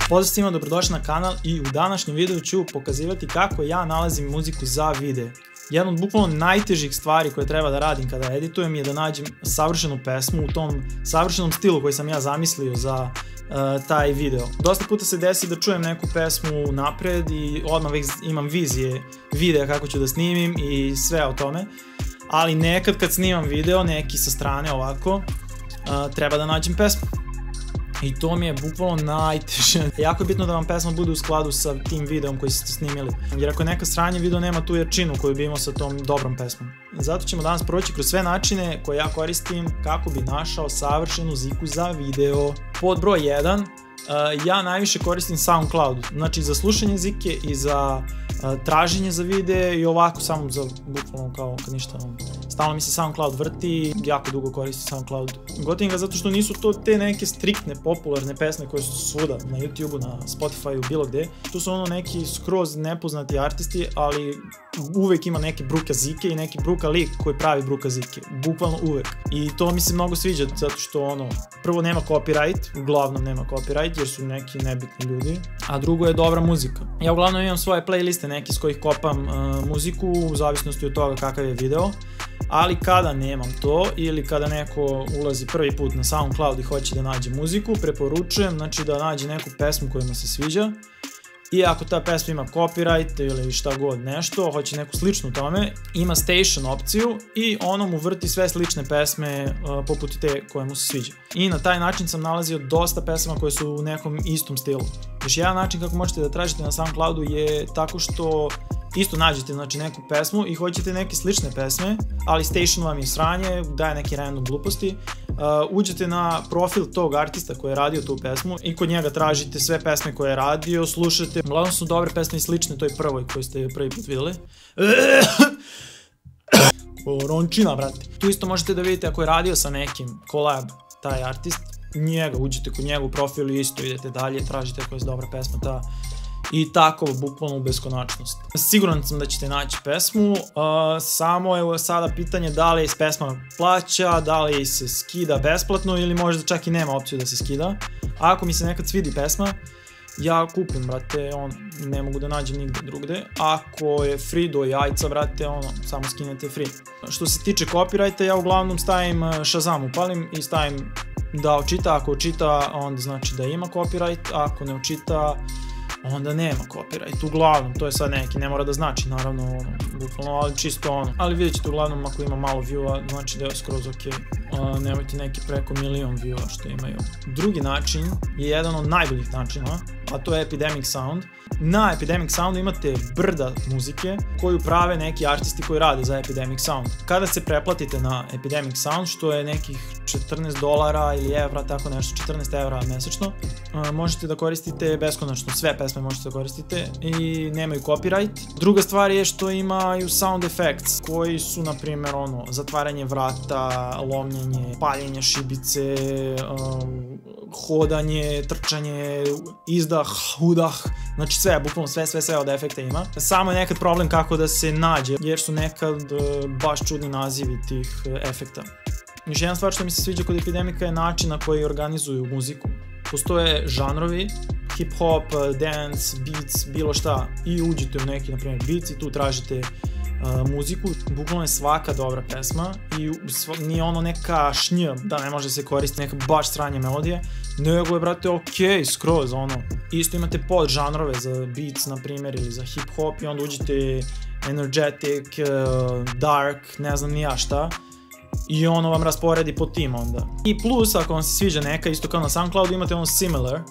Pozdrav svima, dobrodošli na kanal i u današnjem videu ću pokazivati kako ja nalazim muziku za videe. Jedna od bukvalno najtežih stvari koje treba da radim kada editujem je da nađem savršenu pesmu u tom savršenom stilu koji sam ja zamislio za taj video. Dosta puta se desi da čujem neku pesmu napred i odmah već imam vizije videa kako ću da snimim i sve o tome, ali nekad kad snimam video, neki sa strane ovako, treba da nađem pesmu. I to mi je bukvalno najteže. Jako je bitno da vam pesma bude u skladu sa tim videom koji ste snimili. Jer ako je neka sranje, video nema tu jačinu koju bi imao sa tom dobrom pesmom. Zato ćemo danas proći kroz sve načine koje ja koristim kako bi našao savršenu muziku za video. Pod broj 1, ja najviše koristim SoundCloud. Znači za slušanje muzike i za traženje za videe i ovako samo za bukvalno kao kad ništa. Stalno mi se SoundCloud vrti, jako dugo koristim SoundCloud. Gotivim ga zato što nisu to te neke striktne, popularne pesme koje su svuda, na YouTubeu, na Spotifyu, bilo gde. Tu su ono neki skroz nepoznati artisti, ali uvek ima neke bruka zike i neki bruka lik koji pravi bruka zike. Bukvalno uvek. I to mi se mnogo sviđa zato što ono, prvo nema copyright, uglavnom nema copyright jer su neki nebitni ljudi, a drugo je dobra muzika. Ja uglavnom imam svoje playliste neke s kojih kopam muziku u zavisnosti od toga kakav je video. Ali kada nemam to ili kada neko ulazi prvi put na SoundCloud i hoće da nađe muziku, preporučujem znači da nađe neku pesmu koja mu se sviđa. I ako ta pesma ima copyright ili šta god nešto, hoće neku sličnu tome, ima station opciju i ono mu vrti sve slične pesme poput te koje mu se sviđa. I na taj način sam nalazio dosta pesama koje su u nekom istom stilu. Još jedan način kako možete da tražite na SoundCloudu je tako što isto nađete znači neku pesmu i hoćete neke slične pesme, ali station vam je sranje, daje neke random gluposti. Uđete na profil tog artista koji je radio tu pesmu i kod njega tražite sve pesme koje je radio, slušate. Uglavnom su dobre pesme i slične toj prvoj koju ste prvi put videli. Korončina, brate. Tu isto možete da vidite ako je radio sa nekim collab taj artist, njega, uđete kod njega u profil i isto idete dalje, tražite koja je dobra pesma ta. I tako, bukvalno u beskonačnost. Siguran sam da ćete naći pesmu, samo je sada pitanje da li pesma plaća, da li se skida besplatno ili možda čak i nema opciju da se skida. Ako mi se nekad svidi pesma, ja kupim, brate, ne mogu da nađem nigde drugde. Ako je free do jajca, brate, samo skinete free. Što se tiče copyrighta, ja uglavnom stavim Shazam, upalim i stavim da očita. Ako očita, onda znači da ima copyright, ako ne očita, onda nema copyright. Uglavnom, to je sad neki, ne mora da znači, naravno, bukvalno, ali čisto ali vidjet ćete uglavnom ako ima malo view-a, znači da je skroz ok. Nemojte neki preko 1.000.000 view-a što imaju. Drugi način je jedan od najboljih načina, a to je Epidemic Sound. Na Epidemic Soundu imate brda muzike koju prave neki artisti koji rade za Epidemic Sound. Kada se preplatite na Epidemic Sound, što je nekih $14 ili evra, tako nešto, 14 evra mesečno, možete da koristite beskonačno, sve pesme možete da koristite i nemaju copyright. Druga stvar je što imaju sound effects koji su, na primjer, zatvaranje vrata, lomljenje, paljenje šibice, hodanje, trčanje, izdah, udah, znači sve, bukvalno sve od efekta ima. Samo je nekad problem kako da se nađe, jer su nekad baš čudni nazivi tih efekta. Još jedna stvar što mi se sviđa kod Epidemika je način na koji organizuju muziku. Postoje žanrovi, hip-hop, dance, beats, bilo šta, i uđete u neki, na primjer, beats i tu tražite muziku. Bukvalno je svaka dobra pesma i nije ono neka šnj, da ne može se koristiti neka baš sranje melodije, nego je, brate, ok, skroz, Isto imate pod žanrove za beats, na primjer, ili za hip-hop i onda uđete energetic, dark, ne znam ni ja šta. I ono vam rasporedi po tim onda. I plus, ako vam se sviđa neka, isto kao na SoundCloudu, imate similar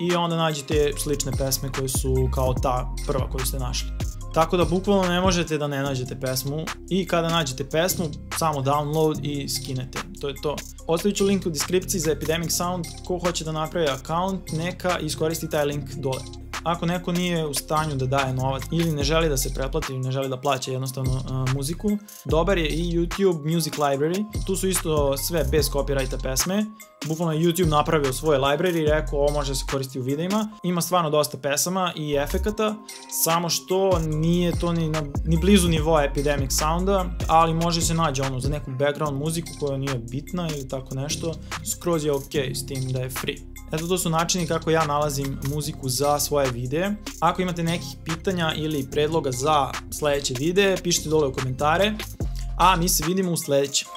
i onda nađete slične pesme koje su kao ta prva koju ste našli. Tako da bukvalno ne možete da ne nađete pesmu i kada nađete pesmu, samo download i skinete. To je to. Ostavit ću link u deskripciji za Epidemic Sound. Ko hoće da napravi account, neka iskoristi taj link dole. Ako neko nije u stanju da daje novac ili ne želi da se pretplati ili ne želi da plaća jednostavno muziku, dobar je i YouTube Music Library. Tu su isto sve bez copyrighta pesme bukvalno je YouTube napravio svoj library i rekao ovo može se koristiti u videima. Ima stvarno dosta pesama i efekata, samo što nije to ni blizu nivoa Epidemic Sounda, ali može se naći za neku background muziku koja nije bitna ili tako nešto, skroz je ok s tim da je free. Eto, to su načini kako ja nalazim muziku za svoje videe. Ako imate nekih pitanja ili predloga za sledeće videe, pišite dole u komentare, a mi se vidimo u sledećem.